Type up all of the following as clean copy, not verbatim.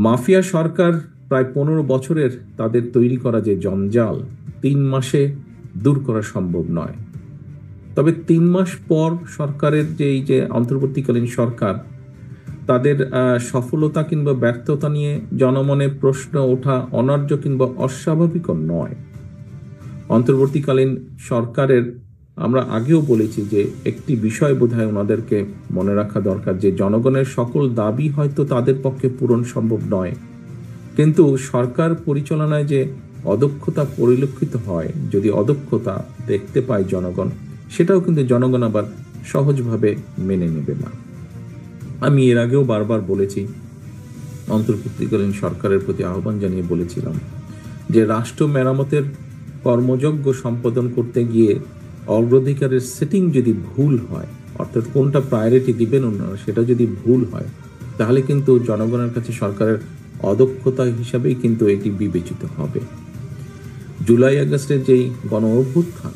Mafia সরকার প্রায় 15 বছরের তাদের তৈরি করা যে জঞ্জাল 3 মাসে দূর করা সম্ভব নয়। তবে 3 মাস পর সরকারের যে এই যে অন্তর্বর্তীকালীন সরকার তাদের সফলতা কিংবা ব্যর্থতা নিয়ে জনমনে প্রশ্ন ওঠা অন্যায্য কিংবা অস্বাভাবিকও নয়। অন্তর্বর্তীকালীন সরকারের আমরা আগেও বলেছি যে একটি বিষয় বোধহয় ওনাদেরকে মনে রাখা দরকার, যে জনগণের সকল দাবি হয়তো তাদের পক্ষে পূরণ সম্ভব নয়, কিন্তু সরকার পরিচালনায় যে অদক্ষতা পরিলক্ষিত হয়, যদি অদক্ষতা দেখতে পায় জনগণ, সেটাও কিন্তু জনগণ আবার সহজভাবে মেনে নেবে না। আমি এর আগেও বারবার বলেছি, অন্তর্বর্তীকালীন সরকারের প্রতি আহ্বান জানিয়ে বলেছিলাম যে রাষ্ট্র মেরামতের কর্মযজ্ঞ সম্পাদন করতে গিয়ে অগ্রাধিকারের সেটিং যদি ভুল হয়, অর্থাৎ কোনটা প্রায়োরিটি দিবেন ওনারা সেটা যদি ভুল হয়, তাহলে কিন্তু জনগণের কাছে সরকারের অদক্ষতা হিসাবেই কিন্তু এটি বিবেচিত হবে। জুলাই আগস্টের যেই গণ অভ্যুত্থান,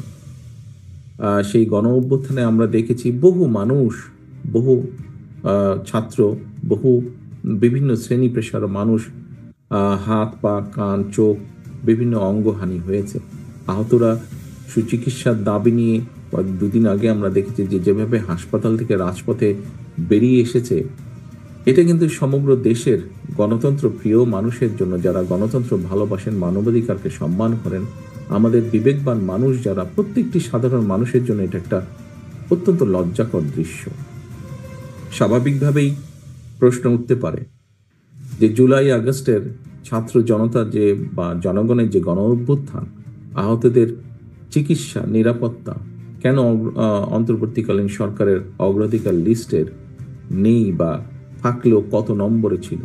সেই গণ অভ্যুত্থানে আমরা দেখেছি বহু মানুষ, বহু ছাত্র, বহু বিভিন্ন শ্রেণী পেশার মানুষ, হাত পা কান চোখ বিভিন্ন অঙ্গহানি হয়েছে। আহতরা সুচিকিৎসার দাবি নিয়ে দুদিন আগে আমরা দেখেছি যে যেভাবে হাসপাতাল থেকে রাজপথে বেরিয়ে এসেছে, এটা কিন্তু সমগ্র দেশের গণতন্ত্র প্রিয় মানুষের জন্য, যারা গণতন্ত্র ভালোবাসেন, মানবাধিকারকে সম্মান করেন, আমাদের বিবেকবান মানুষ যারা, প্রত্যেকটি সাধারণ মানুষের জন্য এটা একটা অত্যন্ত লজ্জাকর দৃশ্য। স্বাভাবিকভাবেই প্রশ্ন উঠতে পারে যে জুলাই আগস্টের ছাত্র জনতার যে বা জনগণের যে গণ অভ্যুত্থান, আহতদের চিকিৎসা নিরাপত্তা কেন অন্তর্বর্তীকালীন সরকারের অগ্রাধিকার লিস্টের নেই, বা থাকলেও কত নম্বরে ছিল?